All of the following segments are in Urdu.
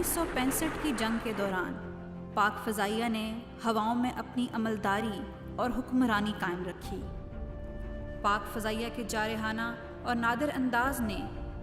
1965 کی جنگ کے دوران پاک فضائیہ نے ہواؤں میں اپنی عملداری اور حکمرانی قائم رکھی۔ پاک فضائیہ کے جارحانہ اور نادر انداز نے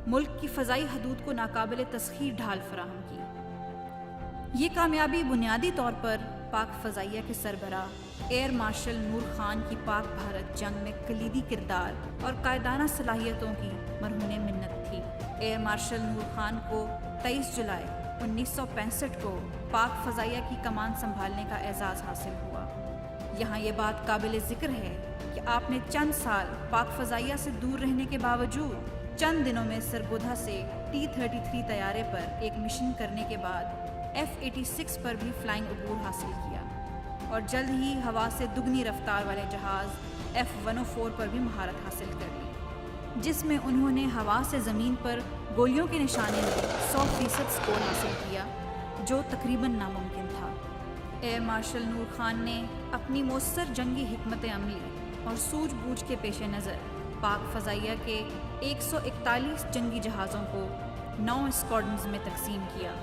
ملک کی فضائی حدود کو ناقابل تسخیر ڈھال فراہم کی۔ یہ کامیابی بنیادی طور پر پاک فضائیہ کے سربراہ ایئر مارشل نور خان کی پاک بھارت جنگ میں کلیدی کردار اور قائدانہ صلاحیتوں کی مرہون منت تھی۔ ایئر مارشل نور خان کو 23 جولائی 1965 کو پاک فضائیہ کی کمان سنبھالنے کا اعزاز حاصل ہوا۔ یہاں یہ بات قابل ذکر ہے کہ آپ نے چند سال پاک فضائیہ سے دور رہنے کے باوجود چند دنوں میں سرگودھا سے T-33 طیارے پر ایک مشن کرنے کے بعد F-86 پر بھی فلائنگ عبور حاصل کیا اور جلد ہی ہوا سے دگنی رفتار والے جہاز F-104 پر بھی مہارت حاصل کر لی، جس میں انہوں نے ہوا سے زمین پر گولیوں کے نشانے میں 100% سکور حاصل کیا، جو تقریباً ناممکن تھا۔ ایئر مارشل نور خان نے اپنی مؤثر جنگی حکمت عملی اور سوجھ بوجھ کے پیش نظر پاک فضائیہ کے 141 جنگی جہازوں کو 9 اسکواڈرنز میں تقسیم کیا۔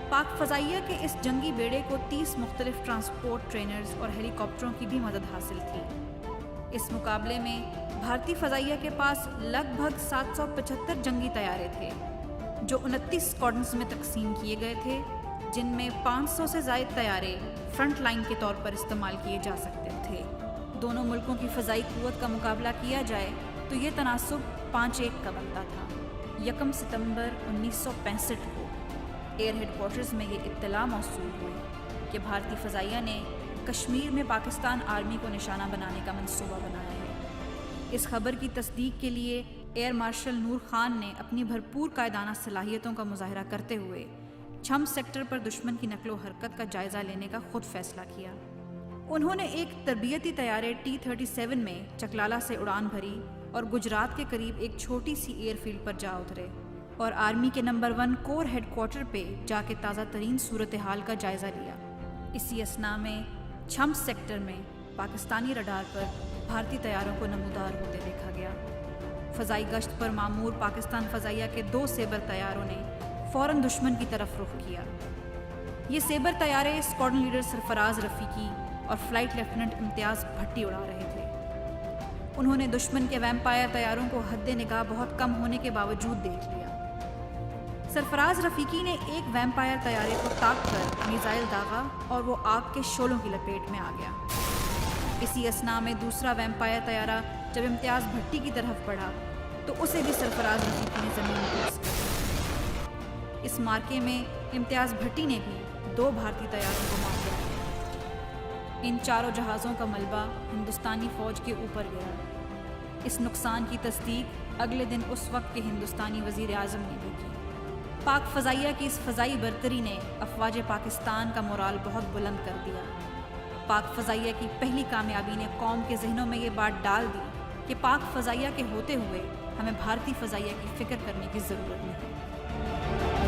پاک فضائیہ کے اس جنگی بیڑے کو 30 مختلف ٹرانسپورٹ ٹرینرز اور ہیلی کاپٹروں کی بھی مدد حاصل تھی۔ اس مقابلے میں بھارتی فضائیہ کے پاس لگ بھگ 775 جنگی طیارے تھے، جو 29 اسکواڈرنز میں تقسیم کیے گئے تھے، جن میں 500 سے زائد طیارے فرنٹ لائن کے طور پر استعمال کیے جا سکتے تھے۔ دونوں ملکوں کی فضائی قوت کا مقابلہ کیا جائے تو یہ تناسب 5-1 کا بنتا تھا۔ 1 ستمبر 1965 کو ایئر ہیڈ کوارٹرز میں یہ اطلاع موصول ہوئی کہ بھارتی فضائیہ نے کشمیر میں پاکستان آرمی کو نشانہ بنانے کا منصوبہ بنایا ہے۔ اس خبر کی تصدیق کے لیے ایئر مارشل نور خان نے اپنی بھرپور قائدانہ صلاحیتوں کا مظاہرہ کرتے ہوئے چھم سیکٹر پر دشمن کی نقل و حرکت کا جائزہ لینے کا خود فیصلہ کیا۔ انہوں نے ایک تربیتی طیارے T-37 میں چکلالہ سے اڑان بھری اور گجرات کے قریب ایک چھوٹی سی ایئر فیلڈ پر جا اترے اور آرمی کے نمبر 1 کور ہیڈ کوارٹر پہ جا کے تازہ ترین صورتحال کا جائزہ لیا۔ اسی اثناء میں چھم سیکٹر میں پاکستانی رڈار پر بھارتی طیاروں کو نمودار ہوتے دیکھا گیا۔ فضائی گشت پر مامور پاکستان فضائیہ کے 2 سیبر طیاروں نے فوراً دشمن کی طرف رخ کیا۔ یہ سیبر طیارے اسکواڈرن لیڈر سرفراز رفیقی اور فلائٹ لیفٹیننٹ امتیاز بھٹی اڑا رہے تھے۔ انہوں نے دشمن کے ویمپائر طیاروں کو حد نگاہ بہت کم ہونے کے باوجود دیکھ لیا۔ سرفراز رفیقی نے ایک ویمپائر طیارے کو تاک کر میزائل داغا اور وہ آگ کے شعلوں کی لپیٹ میں آ گیا۔ اسی اثناء میں دوسرا ویمپائر طیارہ جب امتیاز بھٹی کی طرف بڑھا تو اسے بھی سرفراز رفیقی نے زمین پر رسک کر۔ اس مارکے میں امتیاز بھٹی نے بھی 2 بھارتی طیاروں کو مار دیا۔ ان چاروں جہازوں کا ملبہ ہندوستانی فوج کے اوپر گیا۔ اس نقصان کی تصدیق اگلے دن اس وقت کے ہندوستانی وزیر اعظم نے بھی کی۔ پاک فضائیہ کی اس فضائی برتری نے افواج پاکستان کا مورال بہت بلند کر دیا۔ پاک فضائیہ کی پہلی کامیابی نے قوم کے ذہنوں میں یہ بات ڈال دی کہ پاک فضائیہ کے ہوتے ہوئے ہمیں بھارتی فضائیہ کی فکر کرنے کی ضرورت نہیں۔